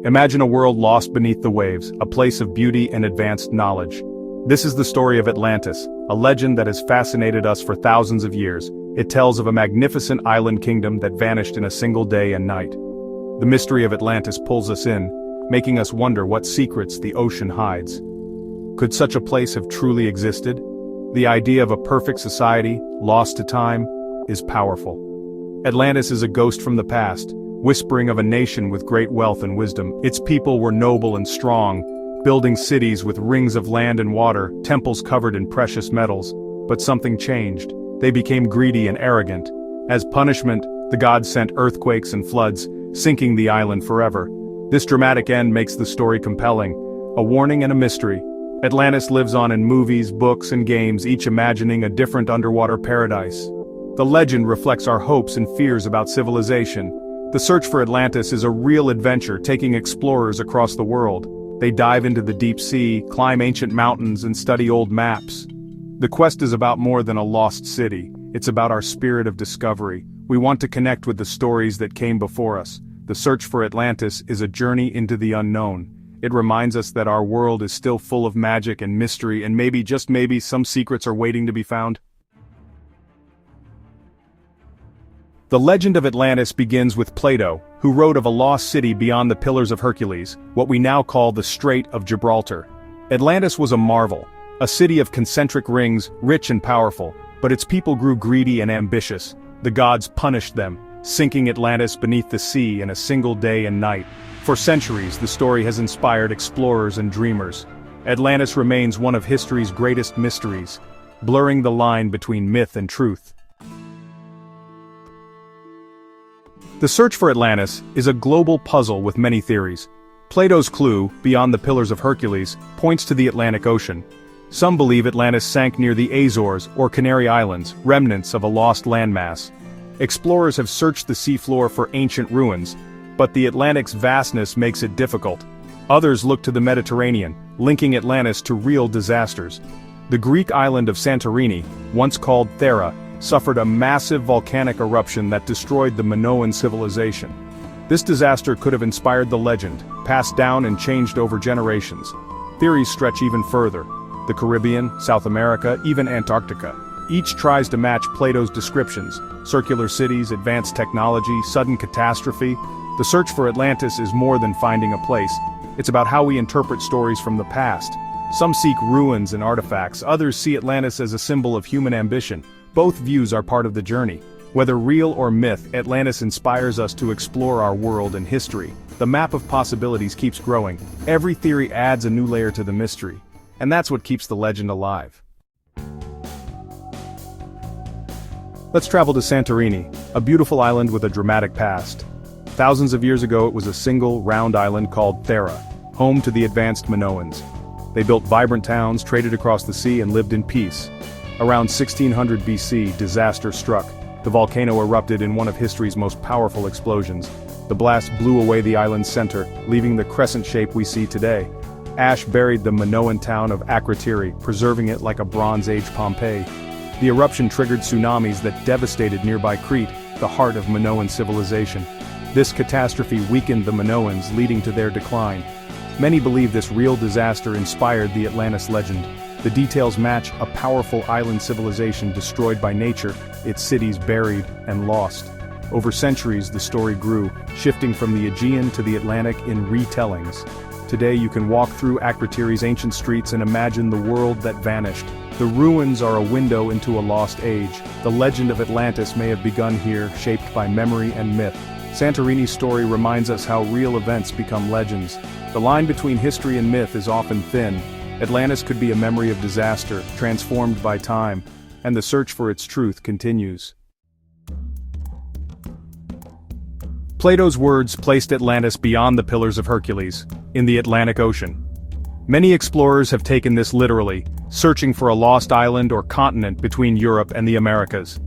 Imagine a world lost beneath the waves, a place of beauty and advanced knowledge. This is the story of Atlantis, a legend that has fascinated us for thousands of years. It tells of a magnificent island kingdom that vanished in a single day and night. The mystery of Atlantis pulls us in, making us wonder what secrets the ocean hides. Could such a place have truly existed? The idea of a perfect society, lost to time, is powerful. Atlantis is a ghost from the past, whispering of a nation with great wealth and wisdom. Its people were noble and strong, building cities with rings of land and water, temples covered in precious metals. But something changed. They became greedy and arrogant. As punishment, the gods sent earthquakes and floods, sinking the island forever. This dramatic end makes the story compelling, a warning and a mystery. Atlantis lives on in movies, books, and games, each imagining a different underwater paradise. The legend reflects our hopes and fears about civilization. The search for Atlantis is a real adventure, taking explorers across the world. They dive into the deep sea, climb ancient mountains, and study old maps. The quest is about more than a lost city. It's about our spirit of discovery. We want to connect with the stories that came before us. The search for Atlantis is a journey into the unknown. It reminds us that our world is still full of magic and mystery, and maybe, just maybe, some secrets are waiting to be found. The legend of Atlantis begins with Plato, who wrote of a lost city beyond the Pillars of Hercules, what we now call the Strait of Gibraltar. Atlantis was a marvel, a city of concentric rings, rich and powerful, but its people grew greedy and ambitious. The gods punished them, sinking Atlantis beneath the sea in a single day and night. For centuries, the story has inspired explorers and dreamers. Atlantis remains one of history's greatest mysteries, blurring the line between myth and truth. The search for Atlantis is a global puzzle with many theories. Plato's clue, beyond the Pillars of Hercules, points to the Atlantic Ocean. Some believe Atlantis sank near the Azores or Canary Islands, remnants of a lost landmass. Explorers have searched the seafloor for ancient ruins, but the Atlantic's vastness makes it difficult. Others look to the Mediterranean, linking Atlantis to real disasters. The Greek island of Santorini, once called Thera, suffered a massive volcanic eruption that destroyed the Minoan civilization. This disaster could have inspired the legend, passed down and changed over generations. Theories stretch even further. The Caribbean, South America, even Antarctica. Each tries to match Plato's descriptions: circular cities, advanced technology, sudden catastrophe. The search for Atlantis is more than finding a place. It's about how we interpret stories from the past. Some seek ruins and artifacts, others see Atlantis as a symbol of human ambition. Both views are part of the journey. Whether real or myth, Atlantis inspires us to explore our world and history. The map of possibilities keeps growing. Every theory adds a new layer to the mystery. And that's what keeps the legend alive. Let's travel to Santorini, a beautiful island with a dramatic past. Thousands of years ago, it was a single, round island called Thera, home to the advanced Minoans. They built vibrant towns, traded across the sea, and lived in peace. Around 1600 BC, disaster struck. The volcano erupted in one of history's most powerful explosions. The blast blew away the island's center, leaving the crescent shape we see today. Ash buried the Minoan town of Akrotiri, preserving it like a Bronze Age Pompeii. The eruption triggered tsunamis that devastated nearby Crete, the heart of Minoan civilization. This catastrophe weakened the Minoans, leading to their decline. Many believe this real disaster inspired the Atlantis legend. The details match a powerful island civilization destroyed by nature, its cities buried and lost. Over centuries, the story grew, shifting from the Aegean to the Atlantic in retellings. Today you can walk through Akrotiri's ancient streets and imagine the world that vanished. The ruins are a window into a lost age. The legend of Atlantis may have begun here, shaped by memory and myth. Santorini's story reminds us how real events become legends. The line between history and myth is often thin. Atlantis could be a memory of disaster, transformed by time, and the search for its truth continues. Plato's words placed Atlantis beyond the Pillars of Hercules, in the Atlantic Ocean. Many explorers have taken this literally, searching for a lost island or continent between Europe and the Americas.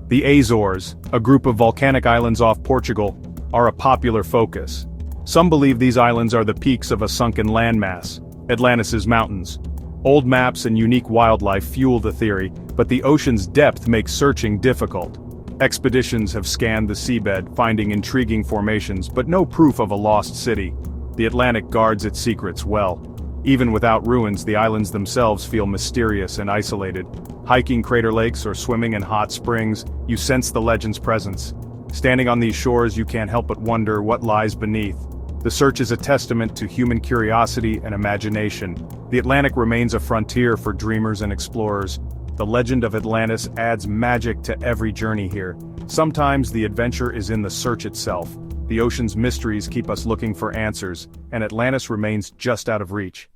The Azores, a group of volcanic islands off Portugal, are a popular focus. Some believe these islands are the peaks of a sunken landmass, Atlantis's mountains. Old maps and unique wildlife fuel the theory, but the ocean's depth makes searching difficult. Expeditions have scanned the seabed, finding intriguing formations, but no proof of a lost city. The Atlantic guards its secrets well. Even without ruins, the islands themselves feel mysterious and isolated. Hiking crater lakes or swimming in hot springs, you sense the legend's presence. Standing on these shores, you can't help but wonder what lies beneath. The search is a testament to human curiosity and imagination. The Atlantic remains a frontier for dreamers and explorers. The legend of Atlantis adds magic to every journey here. Sometimes the adventure is in the search itself. The ocean's mysteries keep us looking for answers, and Atlantis remains just out of reach.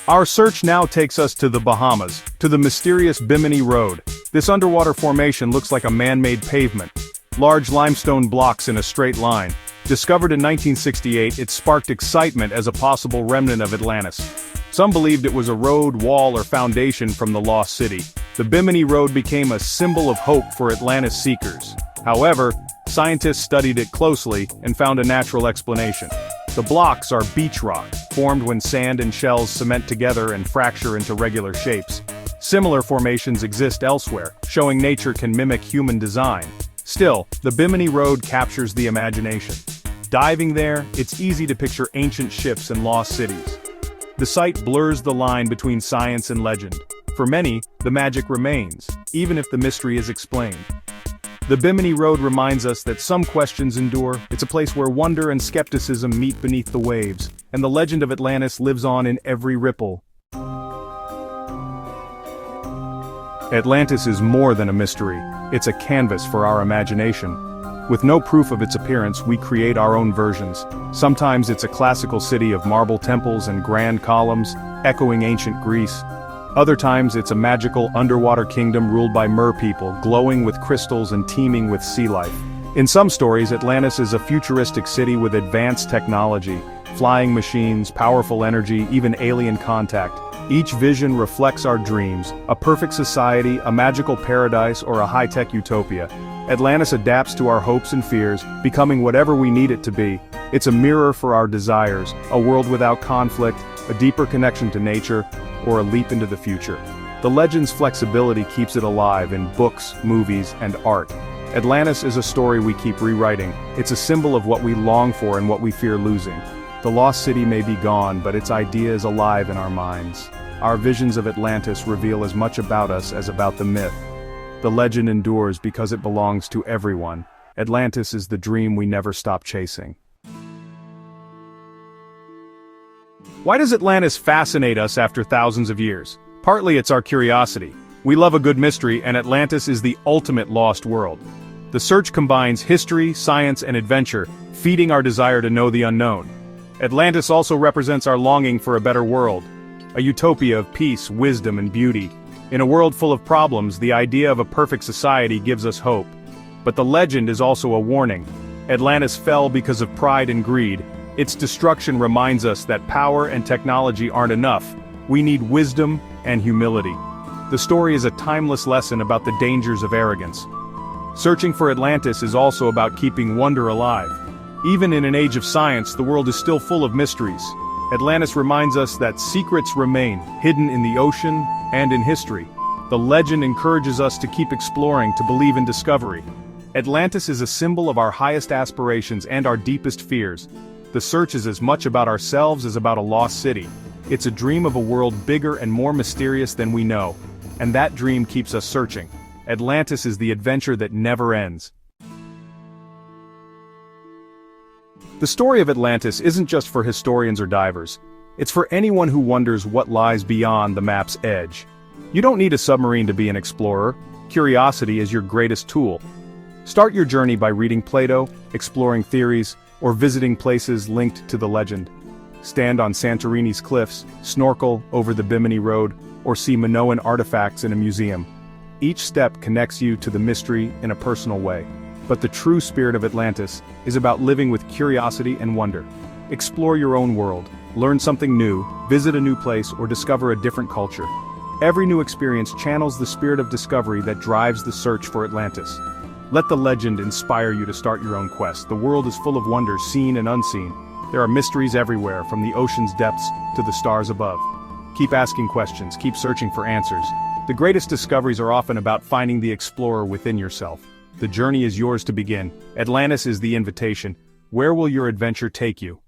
Our search now takes us to the Bahamas, to the mysterious Bimini Road. This underwater formation looks like a man-made pavement. Large limestone blocks in a straight line. Discovered in 1968, it sparked excitement as a possible remnant of Atlantis. Some believed it was a road, wall, or foundation from the lost city. The Bimini Road became a symbol of hope for Atlantis seekers. However, scientists studied it closely and found a natural explanation. The blocks are beach rock, formed when sand and shells cement together and fracture into regular shapes. Similar formations exist elsewhere, showing nature can mimic human design. Still, the Bimini Road captures the imagination. Diving there, it's easy to picture ancient ships and lost cities. The site blurs the line between science and legend. For many, the magic remains, even if the mystery is explained. The Bimini Road reminds us that some questions endure. It's a place where wonder and skepticism meet beneath the waves, and the legend of Atlantis lives on in every ripple. Atlantis is more than a mystery. It's a canvas for our imagination. With no proof of its appearance, we create our own versions. Sometimes it's a classical city of marble temples and grand columns, echoing ancient Greece. Other times it's a magical underwater kingdom ruled by mer-people, glowing with crystals and teeming with sea life. In some stories, Atlantis is a futuristic city with advanced technology, flying machines, powerful energy, even alien contact. Each vision reflects our dreams, a perfect society, a magical paradise, or a high-tech utopia. Atlantis adapts to our hopes and fears, becoming whatever we need it to be. It's a mirror for our desires, a world without conflict, a deeper connection to nature, or a leap into the future. The legend's flexibility keeps it alive in books, movies, and art. Atlantis is a story we keep rewriting. It's a symbol of what we long for and what we fear losing. The lost city may be gone, but its idea is alive in our minds. Our visions of Atlantis reveal as much about us as about the myth. The legend endures because it belongs to everyone. Atlantis is the dream we never stop chasing. Why does Atlantis fascinate us after thousands of years? Partly it's our curiosity. We love a good mystery, and Atlantis is the ultimate lost world. The search combines history, science, and adventure, feeding our desire to know the unknown. Atlantis also represents our longing for a better world, a utopia of peace, wisdom, and beauty. In a world full of problems, the idea of a perfect society gives us hope. But the legend is also a warning. Atlantis fell because of pride and greed. Its destruction reminds us that power and technology aren't enough. We need wisdom and humility. The story is a timeless lesson about the dangers of arrogance. Searching for Atlantis is also about keeping wonder alive. Even in an age of science, the world is still full of mysteries. Atlantis reminds us that secrets remain, hidden in the ocean and in history. The legend encourages us to keep exploring, to believe in discovery. Atlantis is a symbol of our highest aspirations and our deepest fears. The search is as much about ourselves as about a lost city. It's a dream of a world bigger and more mysterious than we know. And that dream keeps us searching. Atlantis is the adventure that never ends. The story of Atlantis isn't just for historians or divers. It's for anyone who wonders what lies beyond the map's edge. You don't need a submarine to be an explorer. Curiosity is your greatest tool. Start your journey by reading Plato, exploring theories, or visiting places linked to the legend. Stand on Santorini's cliffs, snorkel over the Bimini Road, or see Minoan artifacts in a museum. Each step connects you to the mystery in a personal way. But the true spirit of Atlantis is about living with curiosity and wonder. Explore your own world, learn something new, visit a new place, or discover a different culture. Every new experience channels the spirit of discovery that drives the search for Atlantis. Let the legend inspire you to start your own quest. The world is full of wonders, seen and unseen. There are mysteries everywhere, from the ocean's depths to the stars above. Keep asking questions, keep searching for answers. The greatest discoveries are often about finding the explorer within yourself. The journey is yours to begin. Atlantis is the invitation. Where will your adventure take you?